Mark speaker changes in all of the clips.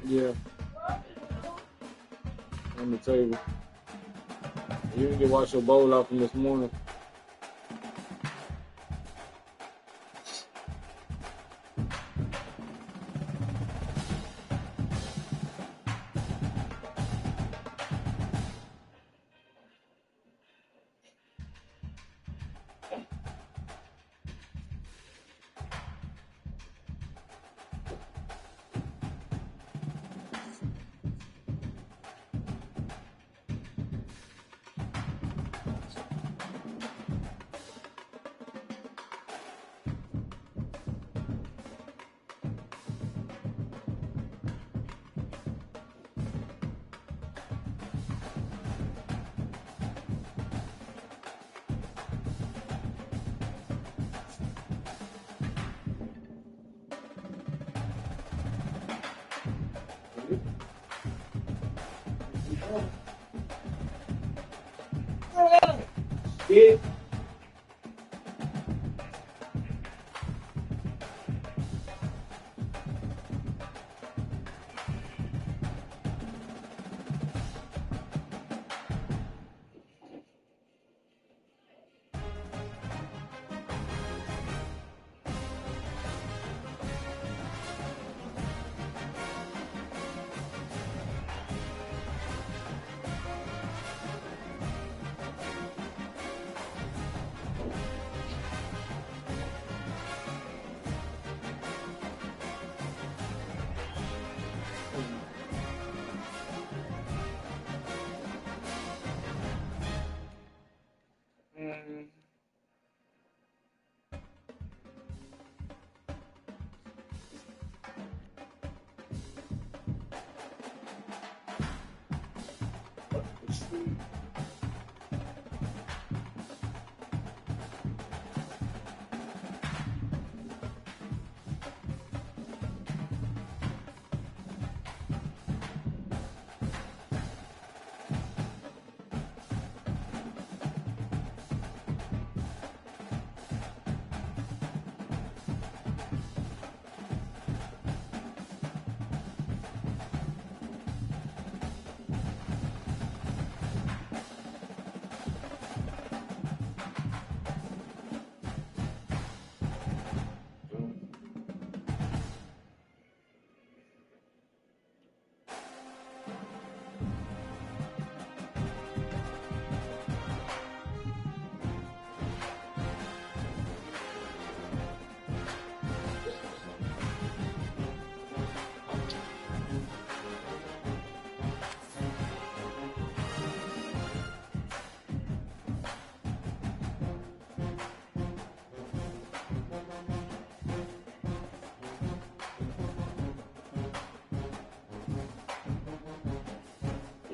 Speaker 1: Yeah, on the table. You need to wash your bowl off from this morning. Yeah.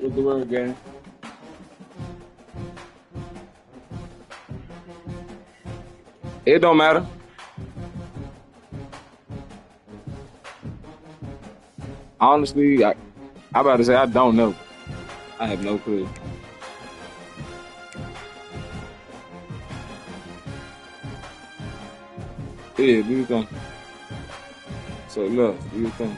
Speaker 1: What's the word, gang? It don't matter. Honestly, I about to say I don't know. I have no clue. Yeah, do you think? So look, do you think?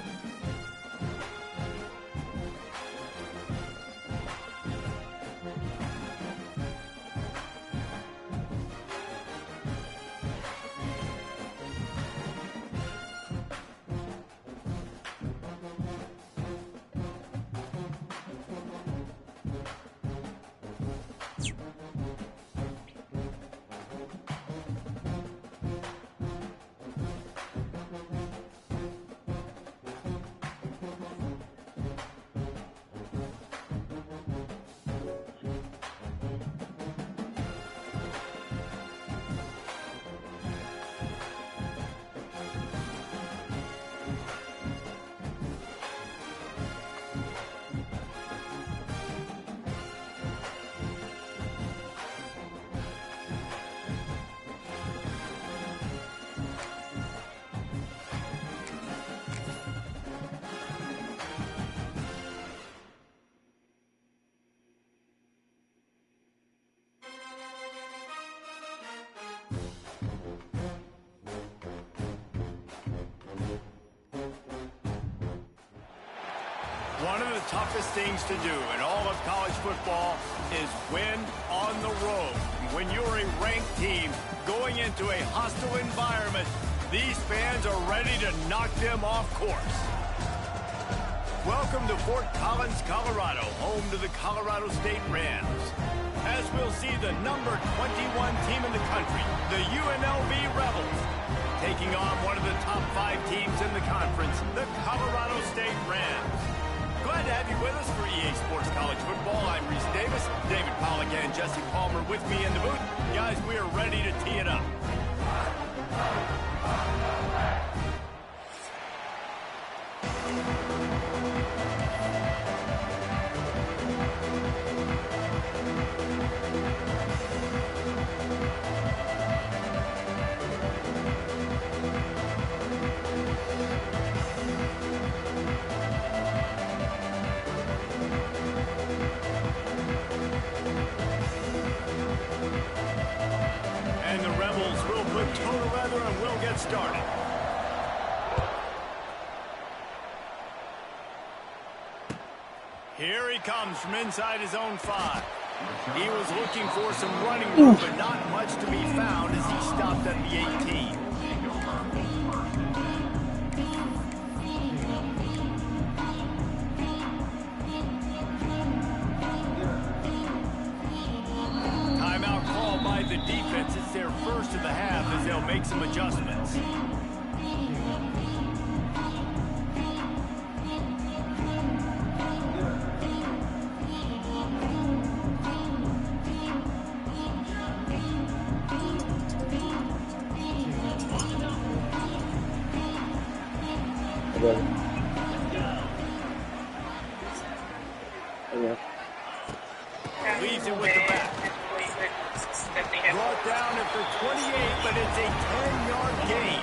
Speaker 2: One of the toughest things to do in all of college football is win on the road. When you're a ranked team going into a hostile environment, these fans are ready to knock them off course. Welcome to Fort Collins, Colorado, home to the Colorado State Rams. As we'll see the number 21 team in the country, the UNLV Rebels, taking on one of the top 5 teams in the conference, the Colorado State Rams. Glad to have you with us for EA Sports College Football. I'm Reese Davis, David Pollack and Jesse Palmer with me in the booth. Guys, we are ready to tee it up. Total leather and we'll get started. Here he comes from inside his own 5. He was looking for some running room, but not much to be found as he stopped at the 18. The defense is their first of the half as they'll make some adjustments. Leaves it with the back. Brought down at the 28, but it's a 10-yard gain.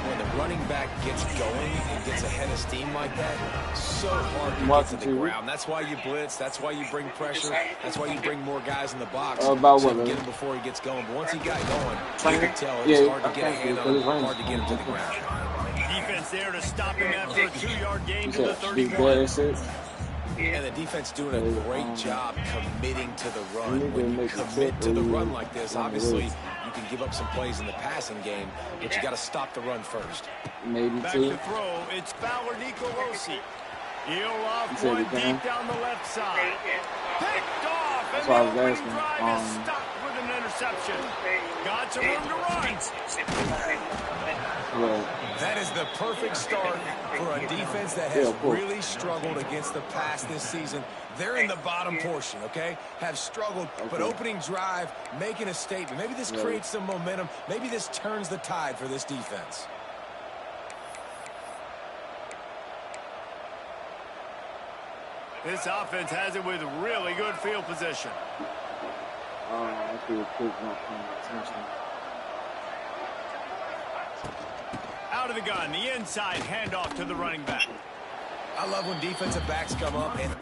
Speaker 3: When the running back gets going and gets ahead of steam like that, so hard to get to the ground. That's why you blitz. That's why you bring pressure. That's why you bring more guys in the box so you can get him before he gets going. But once he got going, you can tell it's hard to get a hand on him, hard to get him to the ground.
Speaker 2: Defense there to stop him after a 2-yard gain to the 31.
Speaker 3: And the defense doing a great job committing to the run. When you commit to the run like this, obviously you can give up some plays in the passing game, but you got to stop the run first.
Speaker 2: Back to throw, it's Fowler Nicolosi. He'll off one deep down the left side. Picked off, and the opening drive is stopped with an interception. Got some room to run.
Speaker 3: That is the perfect start for a defense that has really struggled against the pass this season. They're in the bottom portion, okay? Have struggled, but opening drive, making a statement. Maybe this creates some momentum. Maybe this turns the tide for this defense.
Speaker 2: This offense has it with really good field position. Out of the gun, the inside handoff to the running back.
Speaker 3: I love when defensive backs come up and...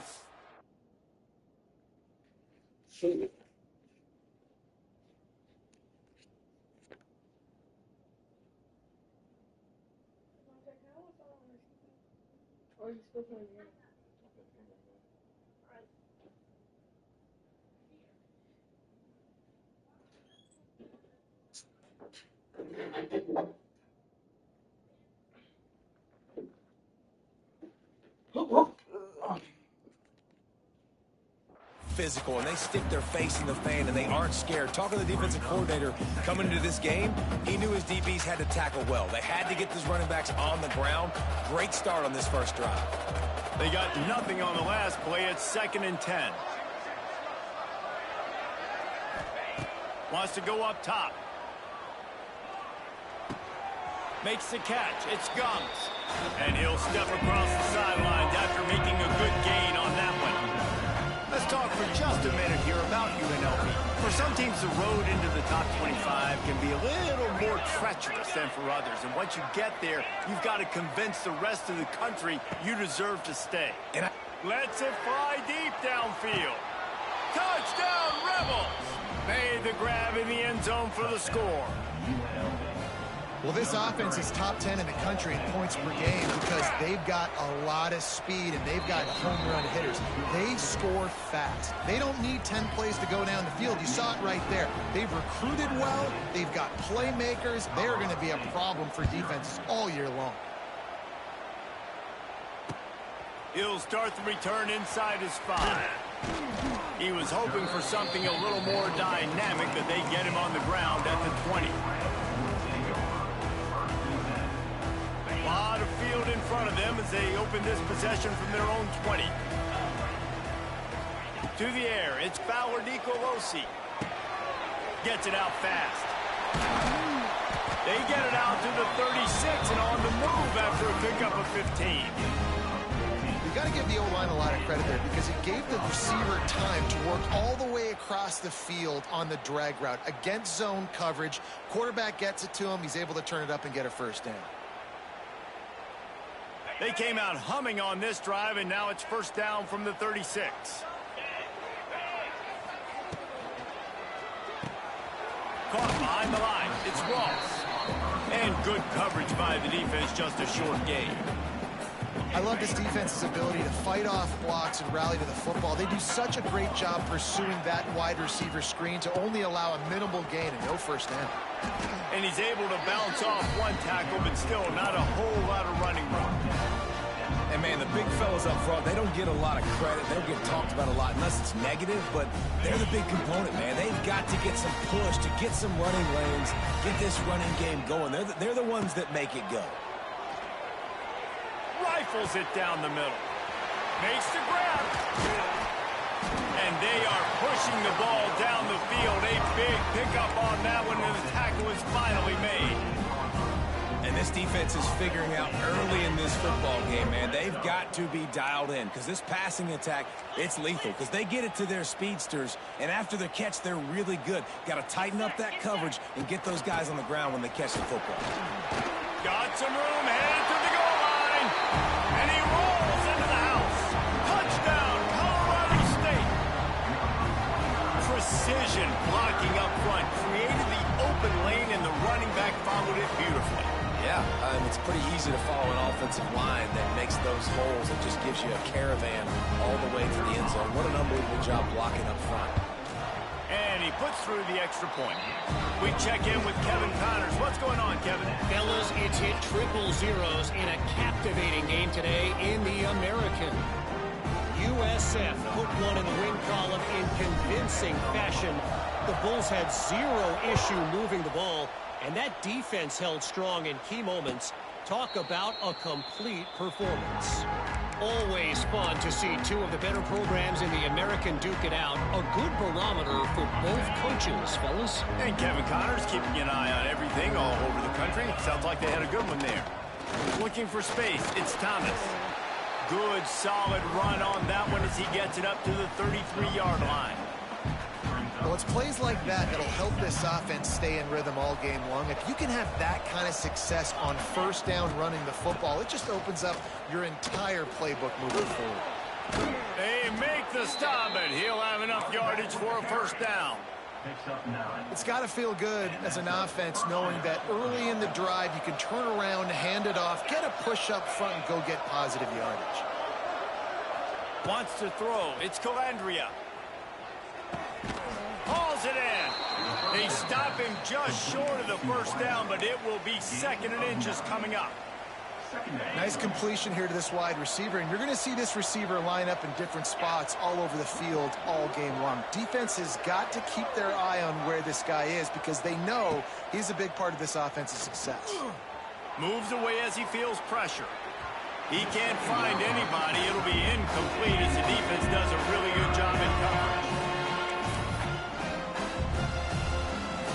Speaker 3: physical, and they stick their face in the fan, and they aren't scared. Talking to the defensive coordinator coming into this game, he knew his DBs had to tackle well. They had to get these running backs on the ground. Great start on this first drive.
Speaker 2: They got nothing on the last play. It's 2nd and 10. Wants to go up top. Makes the catch. It's Gums. And he'll step across the sidelines after making a good gain on that one. Let's talk for just a minute here about UNLV. For some teams, the road into the top 25 can be a little more treacherous than for others. And once you get there, you've got to convince the rest of the country you deserve to stay. And lets it fly deep downfield. Touchdown, Rebels! Made the grab in the end zone for the score.
Speaker 4: Well, this offense is top 10 in the country in points per game because they've got a lot of speed and they've got home run hitters. They score fast. They don't need 10 plays to go down the field. You saw it right there. They've recruited well. They've got playmakers. They're going to be a problem for defenses all year long.
Speaker 2: He'll start the return inside his 5. He was hoping for something a little more dynamic, but they get him on the ground at the 20. A lot of field in front of them as they open this possession from their own 20. To the air, it's Fowler Nicolosi. Gets it out fast. They get it out to the 36 and on the move after a pickup of 15.
Speaker 4: You got to give the O-line a lot of credit there because it gave the receiver time to work all the way across the field on the drag route against zone coverage. Quarterback gets it to him. He's able to turn it up and get a first down.
Speaker 2: They came out humming on this drive, and now it's first down from the 36. Caught behind the line. It's Ross. And good coverage by the defense, just a short gain.
Speaker 4: I love this defense's ability to fight off blocks and rally to the football. They do such a great job pursuing that wide receiver screen to only allow a minimal gain and no first down.
Speaker 2: And he's able to bounce off one tackle, but still not a whole lot of running room.
Speaker 3: And, man, the big fellas up front, they don't get a lot of credit. They don't get talked about a lot unless it's negative, but they're the big component, man. They've got to get some push, to get some running lanes, get this running game going. They're the ones that make it go.
Speaker 2: Rifles it down the middle. Makes the grab. And they are pushing the ball down the field. A big pickup on that one, and the tackle is finally made.
Speaker 3: And this defense is figuring out early in this football game, man. They've got to be dialed in because this passing attack, it's lethal because they get it to their speedsters, and after the catch, they're really good. Got to tighten up that coverage and get those guys on the ground when they catch the football.
Speaker 2: Got some room, headed to the goal line, and he rolls into the house. Touchdown, Colorado State. Precision blocking up front, created the open lane, and the running back followed it beautifully.
Speaker 3: Yeah, it's pretty easy to follow an offensive line that makes those holes and just gives you a caravan all the way to the end zone. What an unbelievable job blocking up front.
Speaker 2: And he puts through the extra point. We check in with Kevin Connors. What's going on, Kevin?
Speaker 5: Fellas, it's hit triple zeros in a captivating game today in the American. USF put one in the win column in convincing fashion. The Bulls had zero issue moving the ball, and that defense held strong in key moments. Talk about a complete performance. Always fun to see two of the better programs in the American duke it out. A good barometer for both coaches, fellas.
Speaker 2: And Kevin Connors keeping an eye on everything all over the country. Sounds like they had a good one there. Looking for space, it's Thomas. Good, solid run on that one as he gets it up to the 33-yard line.
Speaker 4: Well, it's plays like that that'll help this offense stay in rhythm all game long. If you can have that kind of success on first down running the football, it just opens up your entire playbook moving forward.
Speaker 2: They make the stop, and he'll have enough yardage for a first down.
Speaker 4: It's got to feel good as an offense knowing that early in the drive you can turn around, hand it off, get a push up front, and go get positive yardage.
Speaker 2: Wants to throw. It's Calandria. Hauls it in. They stop him just short of the first down, but it will be 2nd and inches coming up.
Speaker 4: Nice completion here to this wide receiver, and you're going to see this receiver line up in different spots all over the field all game long. Defense has got to keep their eye on where this guy is because they know he's a big part of this offense's success.
Speaker 2: Moves away as he feels pressure. He can't find anybody. It'll be incomplete as the defense does a really good job in coverage.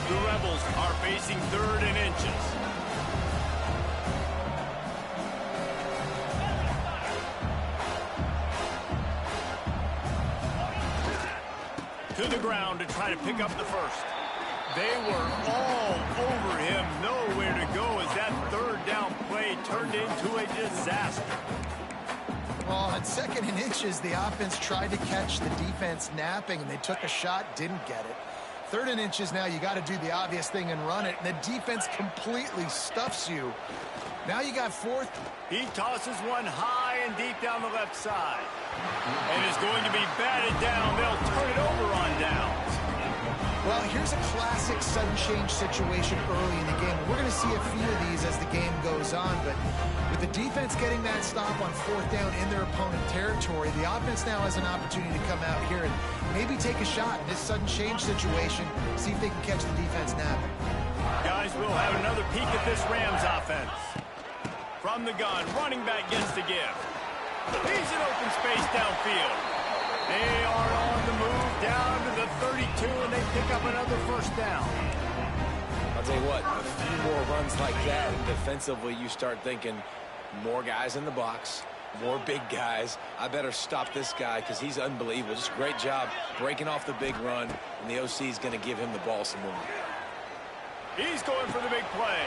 Speaker 2: The Rebels are facing 3rd and inches. To the ground to try to pick up the first. They were all over him, nowhere to go as that 3rd down play turned into a disaster.
Speaker 4: Well, on 2nd and inches, the offense tried to catch the defense napping, and they took a shot, didn't get it. 3rd and inches now, you got to do the obvious thing and run it, and the defense completely stuffs you. Now you got 4th.
Speaker 2: He tosses one high and deep down the left side. And is going to be batted down. They'll turn it over on downs.
Speaker 4: Well, here's a classic sudden change situation early in the game. We're going to see a few of these as the game goes on, but with the defense getting that stop on 4th down in their opponent territory, the offense now has an opportunity to come out here and maybe take a shot in this sudden change situation, see if they can catch the defense napping.
Speaker 2: Guys, we'll have another peek at this Rams offense. From the gun, running back gets the give. He's in open space downfield. They are on the move down to the 32, and they pick up another 1st down.
Speaker 3: I'll tell you what, a few more runs like that, and defensively you start thinking more guys in the box, more big guys. I better stop this guy because he's unbelievable. Just a great job breaking off the big run, and the OC is going to give him the ball some more.
Speaker 2: He's going for the big play.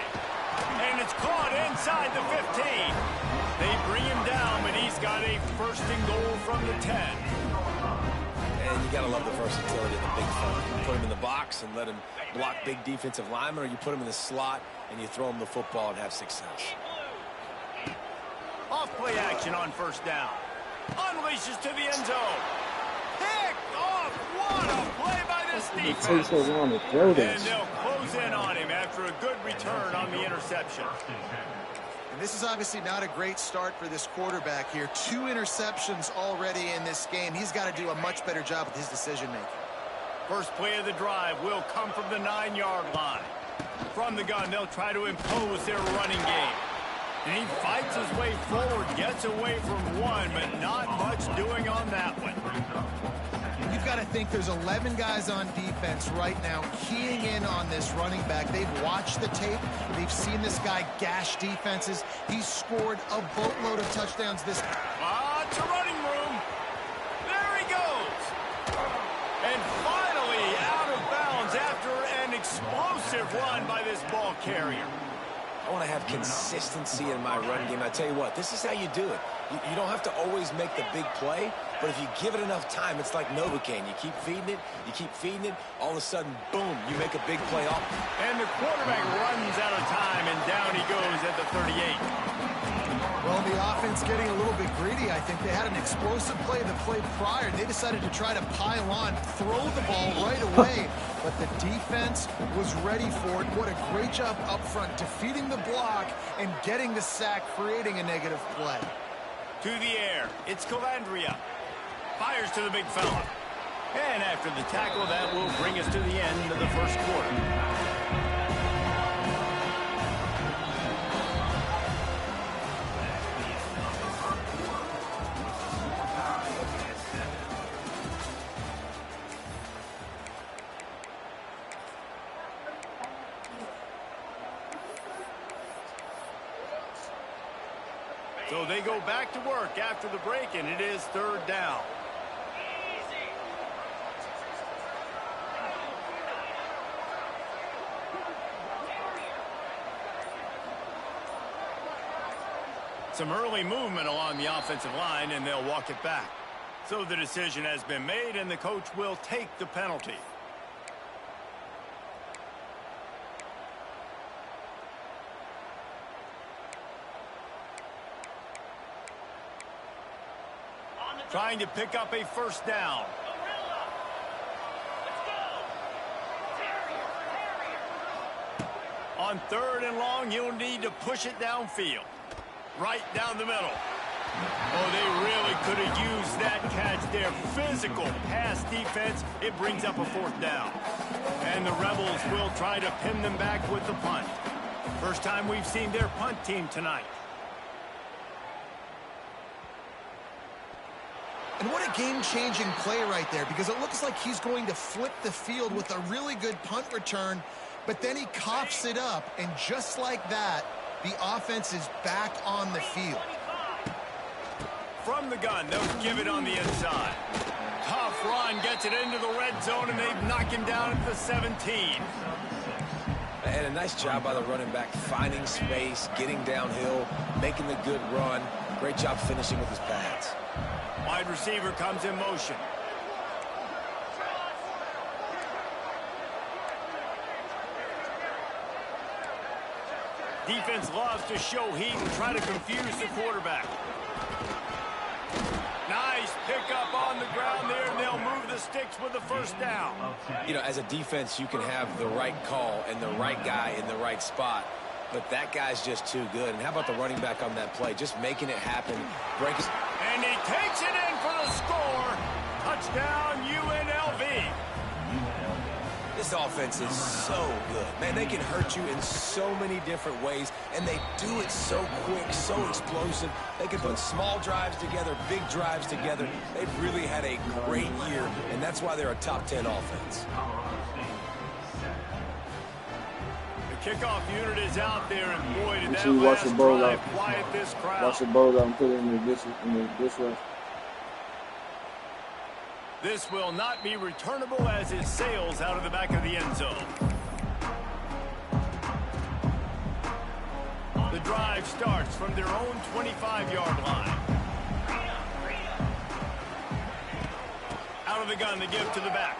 Speaker 2: And it's caught inside the 15. They bring him down, but he's got a 1st and goal from the 10.
Speaker 3: And you got to love the versatility of the big fella. You put him in the box and let him block big defensive linemen, or you put him in the slot and you throw him the football and have success.
Speaker 2: Off play action on 1st down. Unleashes to the end zone. Pick off. What a play by this defense. And they'll close in on him after a good return on the interception.
Speaker 4: And this is obviously not a great start for this quarterback here. 2 interceptions already in this game. He's got to do a much better job with his decision-making.
Speaker 2: First play of the drive will come from the 9-yard line. From the gun, they'll try to impose their running game. And he fights his way forward, gets away from one, but not much doing on that one.
Speaker 4: You've got to think there's 11 guys on defense right now keying in on this running back. They've watched the tape. They've seen this guy gash defenses. He's scored a boatload of touchdowns this time.
Speaker 2: To running room. There he goes. And finally out of bounds after an explosive run by this ball carrier.
Speaker 3: I want to have consistency in my run game. I tell you what, this is how you do it. You don't have to always make the big play, but if you give it enough time, it's like Novocaine. You keep feeding it, all of a sudden, boom, you make a big play off.
Speaker 2: And the quarterback runs out of time, and down he goes at the 38.
Speaker 4: Well, the offense getting a little bit greedy. I think they had an explosive play the play prior. They decided to try to pile on, throw the ball right away, but the defense was ready for it. What a great job up front, defeating the block and getting the sack, creating a negative play.
Speaker 2: To the air, it's Calandria. Fires to the big fella. And after the tackle, that will bring us to the end of the 1st quarter. So they go back to work after the break, and it is 3rd down. Some early movement along the offensive line, and they'll walk it back. So the decision has been made, and the coach will take the penalty. Trying to pick up a 1st down. On 3rd and long, you'll need to push it downfield. Right down the middle. Oh, they really could have used that catch there. Physical pass defense. It brings up a 4th down. And the Rebels will try to pin them back with the punt. First time we've seen their punt team tonight.
Speaker 4: And what a game-changing play right there, because it looks like he's going to flip the field with a really good punt return, but then he coughs it up, and just like that, the offense is back on the field.
Speaker 2: From the gun, they'll give it on the inside. Tough run, gets it into the red zone, and they knock him down at the 17.
Speaker 3: And a nice job by the running back, finding space, getting downhill, making the good run. Great job finishing with his pads.
Speaker 2: Wide receiver comes in motion. Defense loves to show heat and try to confuse the quarterback. Nice pickup on the ground there, and they'll move the sticks with the first down.
Speaker 3: You know, as a defense, you can have the right call and the right guy in the right spot, but that guy's just too good. And how about the running back on that play? Just making it happen.
Speaker 2: And he takes it in for the score. Touchdown, UNLV.
Speaker 3: This offense is so good. Man, they can hurt you in so many different ways, and they do it so quick, so explosive. They can put small drives together, big drives together. They've really had a great year, and that's why they're a top 10 offense.
Speaker 2: The kickoff unit is out there, and boy, did that last drive quiet this crowd.
Speaker 1: Watch the bowl out and put it in the dishwasher.
Speaker 2: This will not be returnable as it sails out of the back of the end zone. The drive starts from their own 25-yard line. Out of the gun, the give to the back.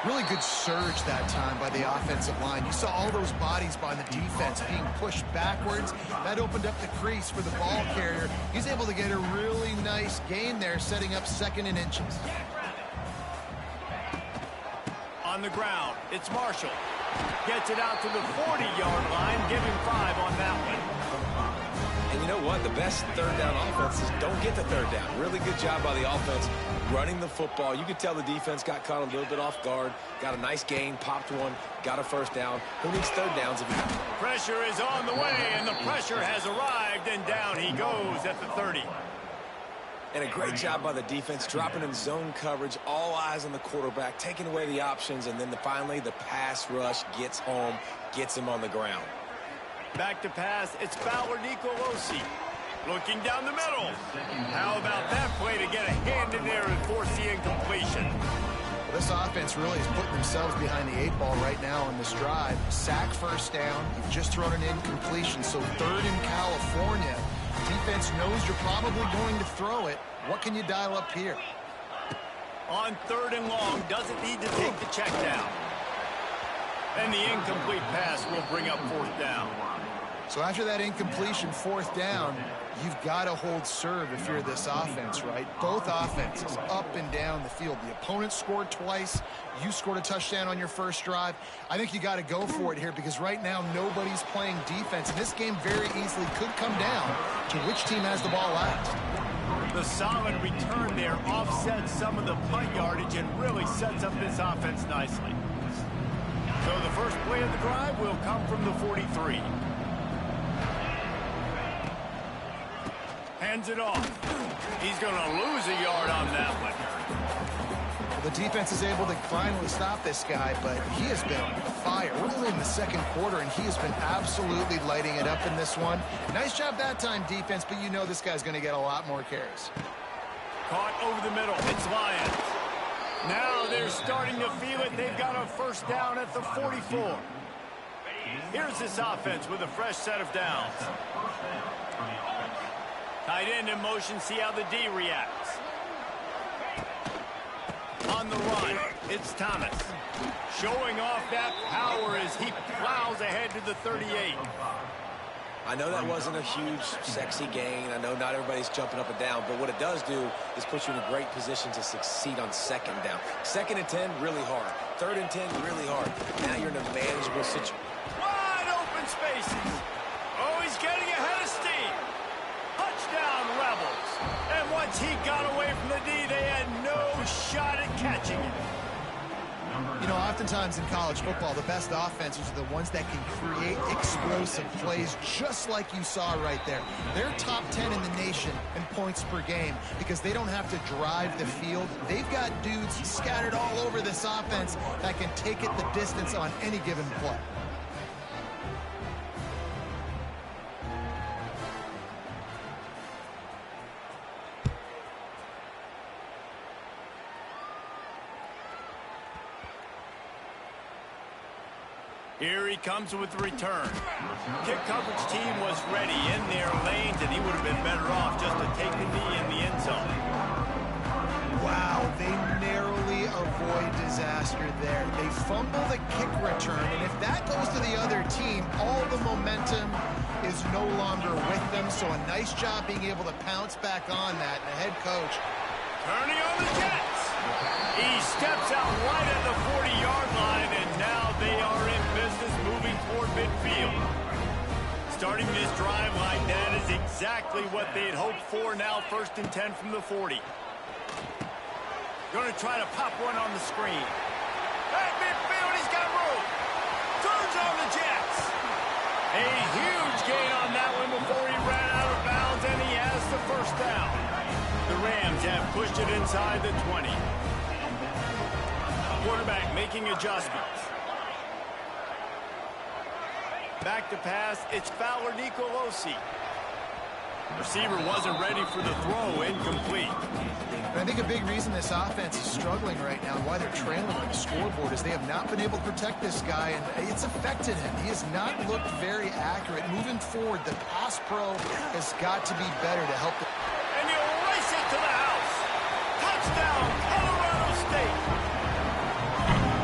Speaker 4: Really good surge that time by the offensive line. You saw all those bodies by the defense being pushed backwards. That opened up the crease for the ball carrier. He's able to get a really nice gain there, setting up 2nd and inches.
Speaker 2: On the ground, it's Marshall. Gets it out to the 40-yard line. Give him 5 on that one.
Speaker 3: And you know what? The best third down offenses don't get the third down. Really good job by the offense running the football. You could tell the defense got caught a little bit off guard. Got a nice gain, popped one, got a first down. Who needs third downs if you...
Speaker 2: Pressure is on the way, and the pressure has arrived, and down he goes at the 30.
Speaker 3: And a great job by the defense, dropping in zone coverage, all eyes on the quarterback, taking away the options, and then finally the pass rush gets home, gets him on the ground.
Speaker 2: Back to pass, it's Fowler Nicolosi. Looking down the middle. How about that play to get a hand in there and force the incompletion?
Speaker 4: Well, this offense really is putting themselves behind the 8 ball right now on this drive. Sack first down. You've just thrown an incompletion, so 3rd in California. Defense knows you're probably going to throw it. What can you dial up here?
Speaker 2: On 3rd and long, doesn't need to take the check down. And the incomplete pass will bring up 4th down.
Speaker 4: So after that incompletion, 4th down, you've got to hold serve if you're this offense, right? Both offenses up and down the field. The opponent scored twice. You scored a touchdown on your first drive. I think you got to go for it here because right now nobody's playing defense. And this game very easily could come down to which team has the ball last.
Speaker 2: The solid return there offsets some of the punt yardage and really sets up this offense nicely. So the first play of the drive will come from the 43. Hands it off. He's going to lose a yard on that one.
Speaker 4: The defense is able to finally stop this guy, but he has been on fire. We're only in the 2nd quarter, and he has been absolutely lighting it up in this one. Nice job that time, defense, but you know this guy's going to get a lot more carries.
Speaker 2: Caught over the middle. It's Lions. Now they're starting to feel it. They've got a first down at the 44. Here's this offense with a fresh set of downs. Tight end in motion, see how the D reacts. On the run, it's Thomas. Showing off that power as he plows ahead to the 38.
Speaker 3: I know that wasn't a huge, sexy gain. I know not everybody's jumping up and down, but what it does do is put you in a great position to succeed on 2nd down. 2nd and 10, really hard. 3rd and 10, really hard. Now you're in a manageable situation.
Speaker 2: Wide open spaces. Oh, he's getting ahead of steam. Touchdown Rebels. And once he got away from the D, they had no shot at catching it.
Speaker 4: You know, oftentimes in college football, the best offenses are the ones that can create explosive plays, just like you saw right there. They're top 10 in the nation in points per game because they don't have to drive the field. They've got dudes scattered all over this offense that can take it the distance on any given play.
Speaker 2: Here he comes with the return. Kick coverage team was ready in their lanes, and he would have been better off just to take the knee in the end zone.
Speaker 4: Wow, they narrowly boy, disaster there. They fumble the kick return, and if that goes to the other team, all the momentum is no longer with them. So a nice job being able to pounce back on that. And the head coach
Speaker 2: turning on the Jets. He steps out right at the 40-yard line, and now they are in business moving toward midfield. Starting this drive like that is exactly what they had hoped for. Now 1st and 10 from the 40. Going to try to pop one on the screen. At midfield, he's got room. Turns on the Jets. A huge gain on that one before he ran out of bounds, and he has the 1st down. The Rams have pushed it inside the 20. Quarterback making adjustments. Back to pass, it's Fowler Nicolosi. Receiver wasn't ready for the throw, incomplete.
Speaker 4: I think a big reason this offense is struggling right now and why they're trailing on the scoreboard is they have not been able to protect this guy, and it's affected him. He has not looked very accurate. Moving forward, the pass pro has got to be better to help.
Speaker 2: And he'll race it to the house. Touchdown, Colorado State.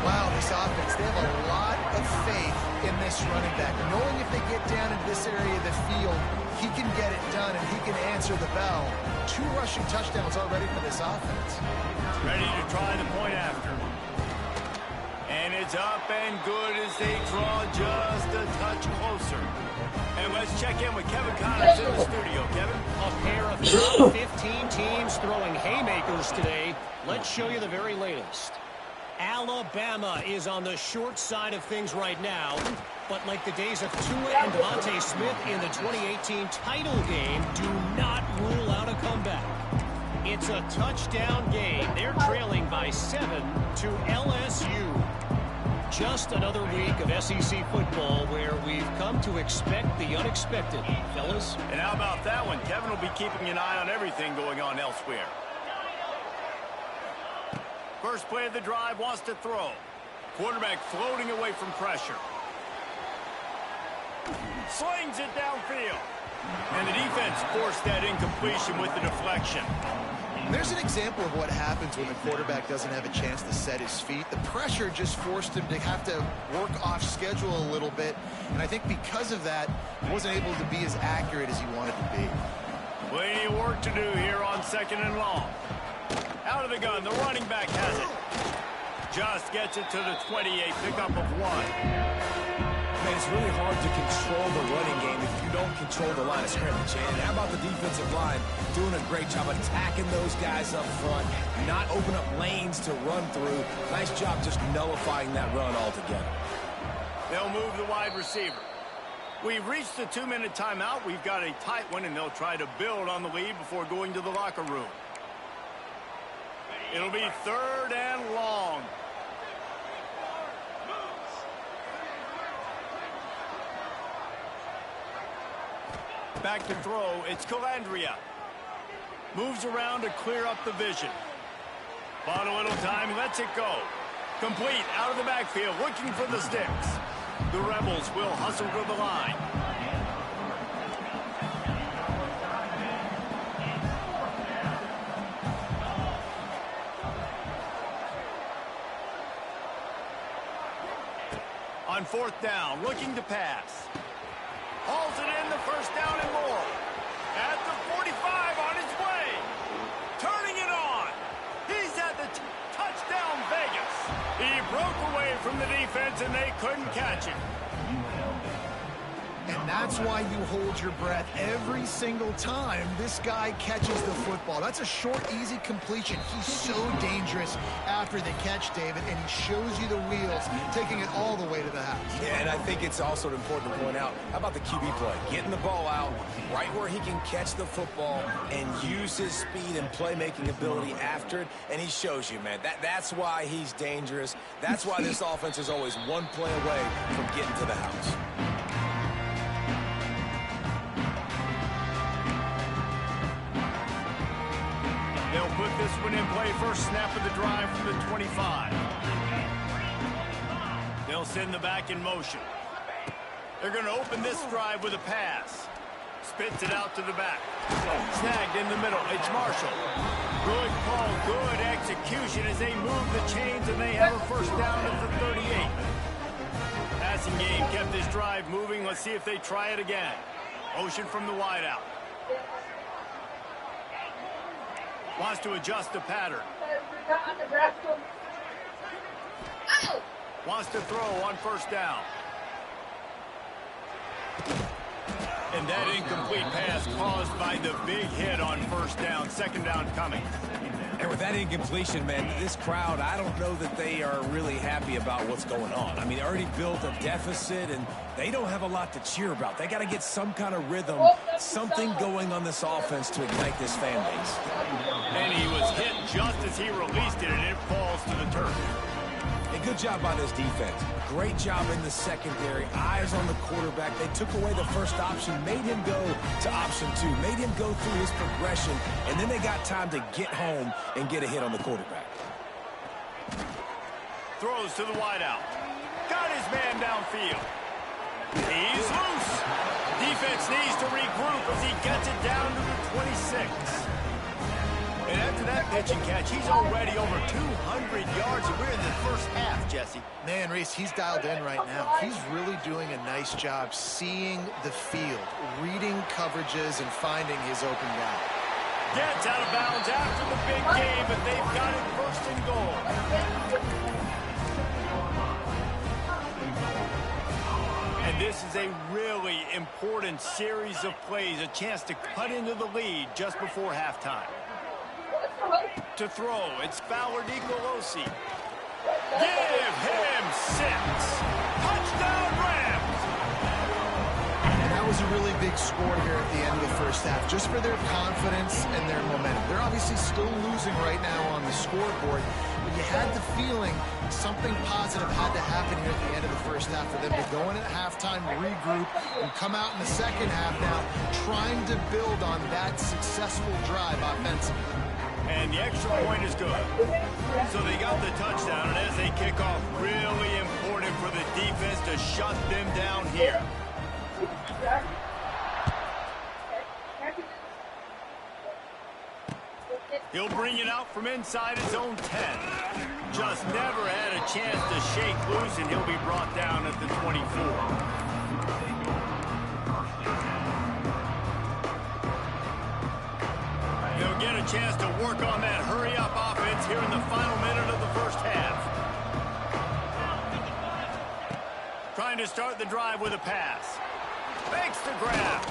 Speaker 4: Wow, this offense, they have a lot of faith in this running back. Knowing if they get down in this area of the field, he can get it done and he can answer the bell. 2 rushing touchdowns already for this offense.
Speaker 2: Ready to try the point after. And it's up and good as they draw just a touch closer. And let's check in with Kevin Connors in the studio. Kevin?
Speaker 5: A pair of top 15 teams throwing haymakers today. Let's show you the very latest. Alabama is on the short side of things right now, but like the days of Tua and Devontae Smith in the 2018 title game, do not rule out a comeback. It's a touchdown game. They're trailing by 7 to LSU. Just another week of SEC football where we've come to expect the unexpected, fellas.
Speaker 2: And how about that one? Kevin will be keeping an eye on everything going on elsewhere. First play of the drive, wants to throw. Quarterback floating away from pressure. Slings it downfield. And the defense forced that incompletion with the deflection.
Speaker 4: There's an example of what happens when the quarterback doesn't have a chance to set his feet. The pressure just forced him to have to work off schedule a little bit. And I think because of that, he wasn't able to be as accurate as he wanted to be.
Speaker 2: Plenty of work to do here on 2nd and long. Out of the gun, the running back has it. Just gets it to the 20, a pickup of 1.
Speaker 3: Man, it's really hard to control the running game if you don't control the line of scrimmage. And how about the defensive line doing a great job attacking those guys up front, not open up lanes to run through. Nice job just nullifying that run altogether.
Speaker 2: They'll move the wide receiver. We've reached the 2-minute timeout. We've got a tight one, and they'll try to build on the lead before going to the locker room. It'll be 3rd and long. Back to throw, it's Calandria. Moves around to clear up the vision. Bought a little time, lets it go. Complete, out of the backfield, looking for the sticks. The Rebels will hustle to the line. On 4th down, looking to pass. Hauls it in, the 1st down and more. At the 45, on his way. Turning it on. He's at the touchdown Vegas. He broke away from the defense, and they couldn't catch him.
Speaker 4: And that's why you hold your breath every single time this guy catches the football. That's a short, easy completion. He's so dangerous after the catch, David, and he shows you the wheels, taking it all the way to the house.
Speaker 3: Yeah, and I think it's also important to point out, how about the QB play? Getting the ball out right where he can catch the football and use his speed and playmaking ability after it, and he shows you, man. That's why he's dangerous. That's why this offense is always one play away from getting to the house.
Speaker 2: They'll put this one in play. First snap of the drive from the 25. They'll send the back in motion. They're going to open this drive with a pass. Spits it out to the back. Snagged in the middle. It's Marshall. Good call, good execution as they move the chains and they have a first down at the 38. Passing game kept this drive moving. Let's see if they try it again. Motion from the wideout. Wants to adjust the pattern. Wants to throw on first down. And that incomplete pass caused by the big hit on first down. Second down coming.
Speaker 3: And with that incompletion, man, this crowd, I don't know that they are really happy about what's going on. I mean, they already built a deficit, and they don't have a lot to cheer about. They got to get some kind of rhythm, something going on this offense to ignite this fan base.
Speaker 2: And he was hit just as he released it, and it falls to the turf.
Speaker 3: A good job by this defense. Great job in the secondary. Eyes on the quarterback. They took away the first option, made him go to option 2, made him go through his progression, and then they got time to get home and get a hit on the quarterback.
Speaker 2: Throws to the wideout. Got his man downfield. He's loose. Defense needs to regroup as he gets it down to the 26. And after that pitch and catch, he's already over 200 yards, and we're in the first half, Jesse.
Speaker 4: Man, Reese, he's dialed in right now. He's really doing a nice job seeing the field, reading coverages, and finding his open guy.
Speaker 2: Gets out of bounds after the big game, but they've got it first and goal. And this is a really important series of plays, a chance to cut into the lead just before halftime. To throw, it's Fowler DeColosi. Give him 6. Touchdown Rams!
Speaker 4: And that was a really big score here at the end of the first half, just for their confidence and their momentum. They're obviously still losing right now on the scoreboard, but you had the feeling something positive had to happen here at the end of the first half for them to go in at halftime, regroup, and come out in the second half now trying to build on that successful drive offensively.
Speaker 2: And the extra point is good. So they got the touchdown, and as they kick off, really important for the defense to shut them down here. He'll bring it out from inside his own 10. Just never had a chance to shake loose, and he'll be brought down at the 24. They'll get a chance to work on that hurry-up offense here in the final minute of the first half. Trying to start the drive with a pass. Fakes the grab.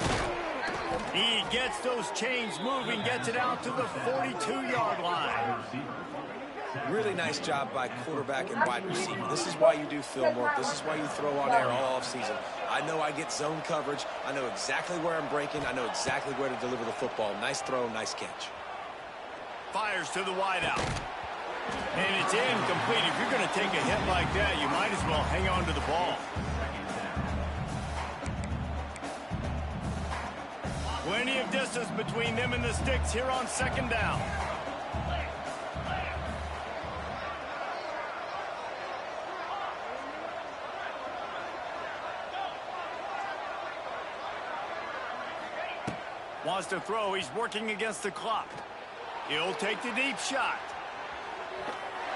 Speaker 2: He gets those chains moving, gets it out to the 42-yard line.
Speaker 3: Really nice job by quarterback and wide receiver. This is why you do film work. This is why you throw on air all offseason. I know I get zone coverage. I know exactly where I'm breaking. I know exactly where to deliver the football. Nice throw, nice catch.
Speaker 2: Fires to the wideout. And it's incomplete. If you're going to take a hit like that, you might as well hang on to the ball. Plenty of distance between them and the sticks here on second down. Wants to throw. He's working against the clock. He'll take the deep shot.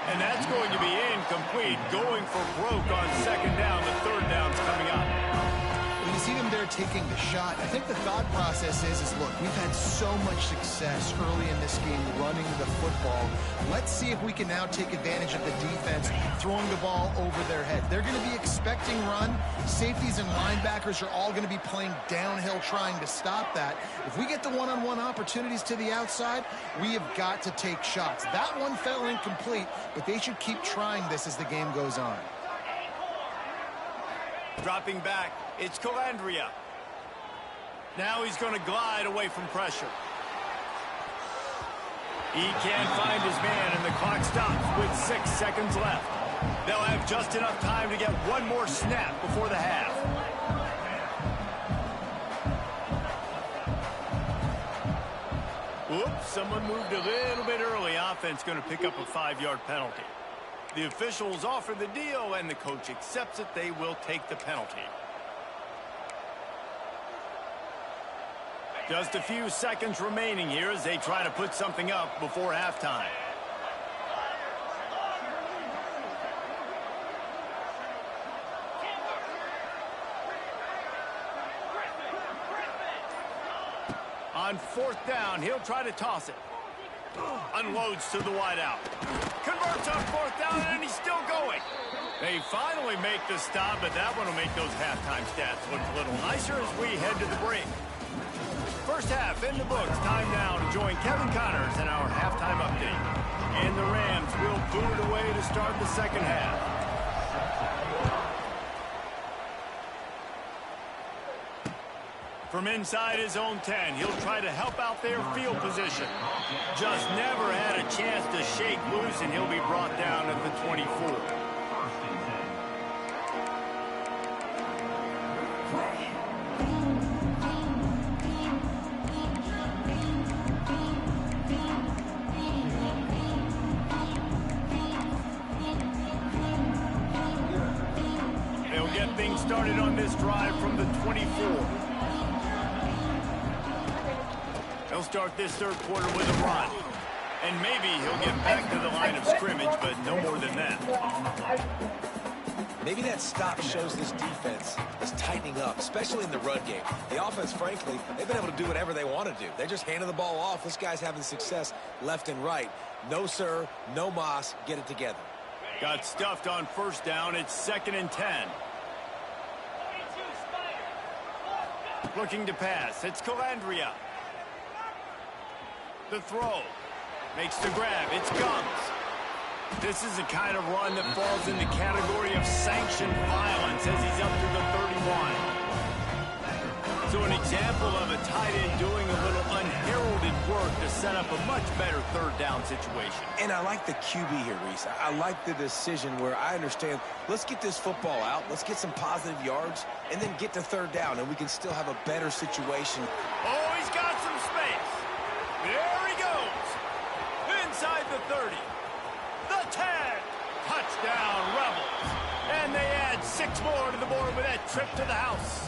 Speaker 2: And that's going to be incomplete. Going for broke on second down. The third down's coming up.
Speaker 4: When you see them there taking the shot, I think the thought process is look, we've had so much success early in this game running the football. Let's see if we can now take advantage of the defense throwing the ball over their head. They're going to be expecting run. Safeties and linebackers are all going to be playing downhill trying to stop that. If we get the one-on-one opportunities to the outside, we have got to take shots. That one fell incomplete, but they should keep trying this as the game goes on.
Speaker 2: Dropping back, it's Calandria. Now he's going to glide away from pressure. He can't find his man, and the clock stops with 6 seconds left. They'll have just enough time to get one more snap before the half. Oops, someone moved a little bit early. Offense going to pick up a 5-yard penalty. The officials offer the deal, and the coach accepts it. They will take the penalty. Just a few seconds remaining here as they try to put something up before halftime. On 4th down, he'll try to toss it. Unloads to the wideout. Converts on 4th down, and he's still going. They finally make the stop, but that one will make those halftime stats look a little nicer as we head to the break. First half in the books. Time now to join Kevin Connors in our halftime update. And the Rams will boot it away to start the second half. From inside his own 10, he'll try to help out their field position. Just never had a chance to shake loose, and he'll be brought down at the 24. They'll get things started on this drive from the 24. He'll start this third quarter with a run. And maybe he'll get back to the line of scrimmage, but no more than that.
Speaker 3: Maybe that stop shows this defense is tightening up, especially in the run game. The offense, frankly, they've been able to do whatever they want to do. They're just handing the ball off. This guy's having success left and right. No, sir. No mas. Get it together.
Speaker 2: Got stuffed on 1st down. It's 2nd and 10. Looking to pass. It's Calandria. The throw. Makes the grab. It's Gums. This is the kind of run that falls in the category of sanctioned violence as he's up to the 31. So an example of a tight end doing a little unheralded work to set up a much better 3rd down situation.
Speaker 3: And I like the QB here, Reese. I like the decision where I understand, let's get this football out, let's get some positive yards, and then get to 3rd down, and we can still have a better situation.
Speaker 2: Oh, he's got some space. There he goes. Inside the 30. The 10. Touchdown, Rebels. And they add 6 more to the board with that trip to the house.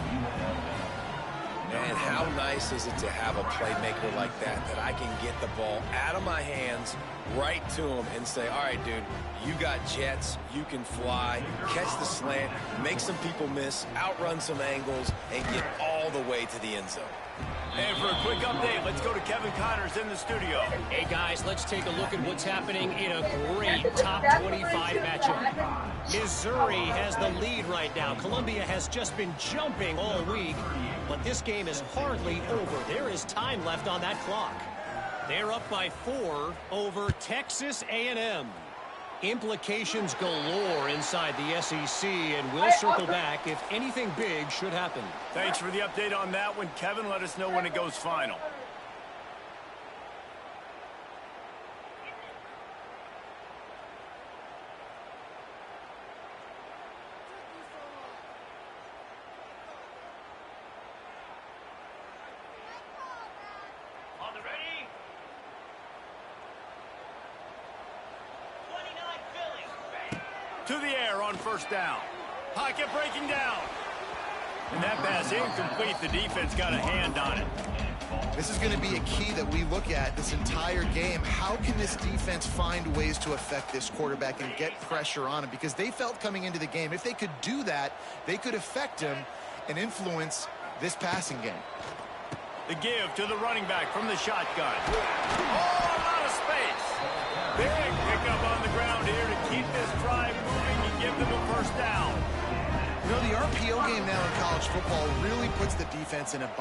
Speaker 3: Man, how nice is it to have a playmaker like that I can get the ball out of my hands right to him and say, all right, dude, you got jets, you can fly, catch the slant, make some people miss, outrun some angles, and get all the way to the end zone.
Speaker 2: And for a quick update, let's go to Kevin Connors in the studio.
Speaker 5: Hey, guys, let's take a look at what's happening in a great top 25 matchup. Missouri has the lead right now. Columbia has just been jumping all week, but this game is hardly over. There is time left on that clock. They're up by 4 over Texas A&M. Implications galore inside the SEC, and we'll circle back if anything big should happen.
Speaker 2: Thanks for the update on that one, Kevin. Let us know when it goes final.
Speaker 6: On the ready?
Speaker 2: To the air on 1st down. Pocket breaking down. And that pass incomplete. The defense got a hand on it.
Speaker 4: This is going to be a key that we look at this entire game. How can this defense find ways to affect this quarterback and get pressure on him? Because they felt coming into the game, if they could do that, they could affect him and influence this passing game.
Speaker 2: The give to the running back from the shotgun. Oh, a lot of space. Big pickup on the ground here to keep this drive moving and give them a 1st down.
Speaker 4: You know, the RPO game now in college football really puts the defense in a bind.